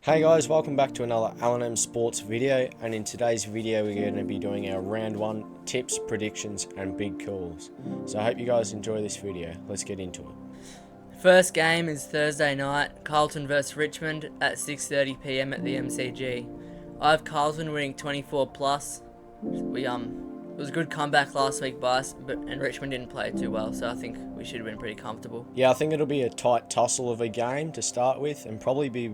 Hey guys, welcome back to another L&M Sports video, and in today's video we're going to be doing our round 1 tips, predictions and big calls. So I hope you guys enjoy this video. Let's get into it. First game is Thursday night, Carlton vs Richmond at 6:30 PM at the MCG. I have Carlton winning 24 plus. It was a good comeback last week by us, and Richmond didn't play too well, so I think we should win pretty comfortable. Yeah, I think it'll be a tight tussle of a game to start with, and probably be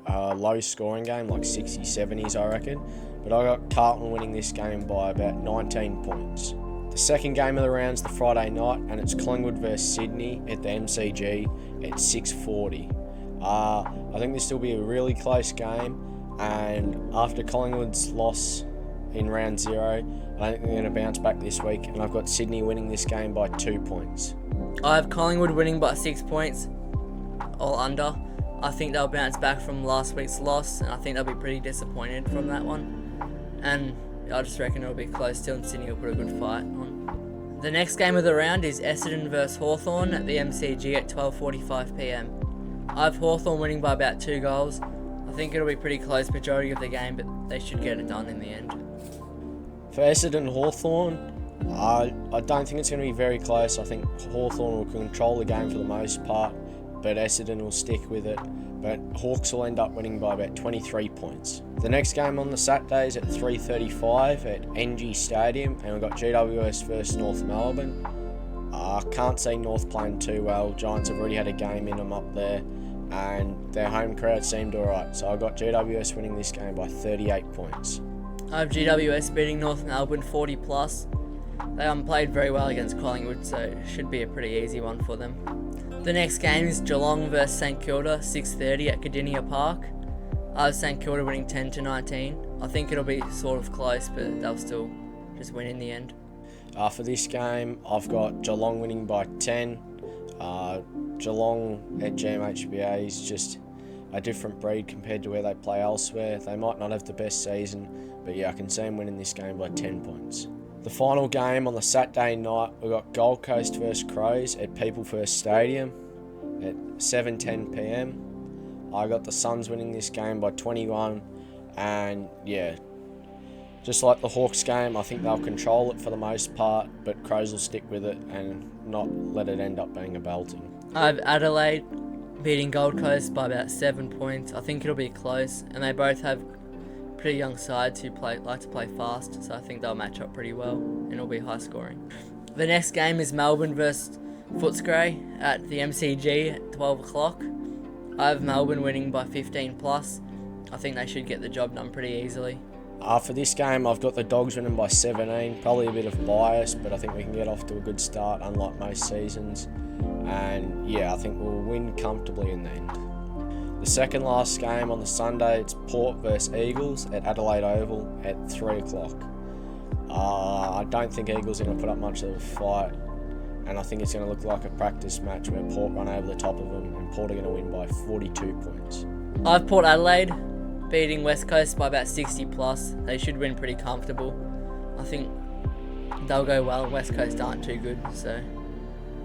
a low scoring game, like 60s, 70s I reckon. But I got Carlton winning this game by about 19 points. The second game of the round is the Friday night, and it's Collingwood vs Sydney at the MCG at 6:40. I think this will be a really close game, and after Collingwood's loss in round 0, I think they're going to bounce back this week, and I've got Sydney winning this game by 2 points. I have Collingwood winning by 6 points, all under. I think they'll bounce back from last week's loss, and I think they'll be pretty disappointed from that one. And I just reckon it'll be close still, and Sydney will put a good fight on. The next game of the round is Essendon vs Hawthorn at the MCG at 12:45 PM. I have Hawthorn winning by about 2 goals. I think it'll be pretty close majority of the game, but they should get it done in the end. For Essendon Hawthorn, I don't think it's going to be very close. I think Hawthorn will control the game for the most part, but Essendon will stick with it. But Hawks will end up winning by about 23 points. The next game on the Saturday is at 3:35 at NG Stadium, and we've got GWS versus North Melbourne. I can't see North playing too well. Giants have already had a game in them up there, and their home crowd seemed alright. So I got GWS winning this game by 38 points. I have GWS beating North Melbourne 40 plus. They played very well against Collingwood, so it should be a pretty easy one for them. The next game is Geelong vs St Kilda, 6:30 at Cardinia Park. I have St Kilda winning 10-19. I think it'll be sort of close, but they'll still just win in the end. For this game, I've got Geelong winning by 10. Geelong at GMHBA is just a different breed compared to where they play elsewhere. They might not have the best season, but yeah, I can see them winning this game by 10 points. The final game on the Saturday night, we've got Gold Coast vs Crows at People First Stadium at 7:10 PM. I got the Suns winning this game by 21, and yeah, just like the Hawks game, I think they'll control it for the most part, but Crows will stick with it and not let it end up being a belting. I have Adelaide beating Gold Coast by about 7 points. I think it'll be close, and they both have pretty young sides who like to play fast, so I think they'll match up pretty well, and it'll be high scoring. The next game is Melbourne vs Footscray at the MCG at 12 o'clock. I have Melbourne winning by 15 plus. I think they should get the job done pretty easily. For this game, I've got the Dogs winning by 17. Probably a bit of bias, but I think we can get off to a good start, unlike most seasons. And yeah, I think we'll win comfortably in the end. The second last game on the Sunday, it's Port vs Eagles at Adelaide Oval at 3 o'clock. I don't think Eagles are going to put up much of a fight, and I think it's going to look like a practice match where Port run over the top of them, and Port are going to win by 42 points. I have Port Adelaide beating West Coast by about 60 plus. They should win pretty comfortable. I think they'll go well. West Coast aren't too good, so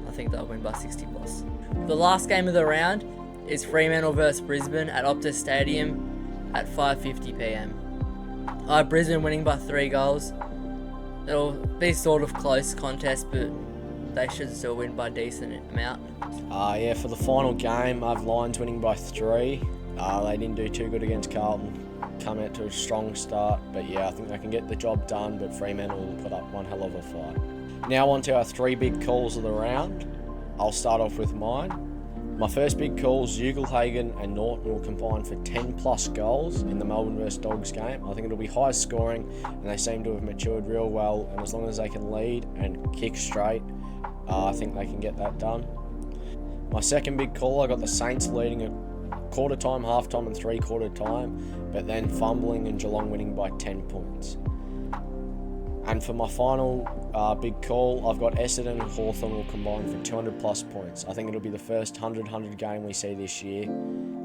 I think they'll win by 60 plus. The last game of the round is Fremantle vs Brisbane at Optus Stadium at 5:50 PM. I have Brisbane winning by 3 goals. It'll be sort of close contest, but they should still win by a decent amount. Yeah, for the final game, I have Lions winning by 3. They didn't do too good against Carlton. Come out to a strong start, but yeah, I think they can get the job done, but Fremantle will put up one hell of a fight. Now on to our 3 big calls of the round. I'll start off with mine. My first big calls, Ugelhagen and Norton will combine for 10 plus goals in the Melbourne vs Dogs game. I think it'll be high scoring, and they seem to have matured real well, and as long as they can lead and kick straight, I think they can get that done. My second big call, I got the Saints leading at quarter time, half time and 3/4 time, but then fumbling and Geelong winning by 10 points. And for my final big call, I've got Essendon and Hawthorn will combine for 200 plus points. I think it'll be the first 100 game we see this year,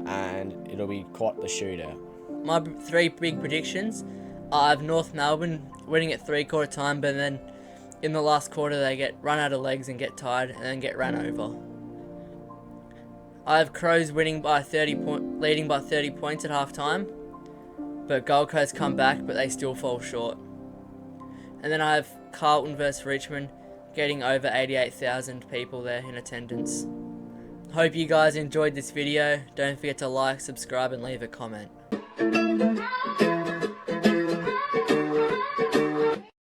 and it'll be quite the shootout. My 3 big predictions, I have North Melbourne winning at 3/4 time, but then in the last quarter they get run out of legs and get tired and then get ran over. I have Crows winning by 30 leading by 30 points at half time, but Gold Coast come back, but they still fall short. And then I have Carlton versus Richmond, getting over 88,000 people there in attendance. Hope you guys enjoyed this video. Don't forget to like, subscribe and leave a comment.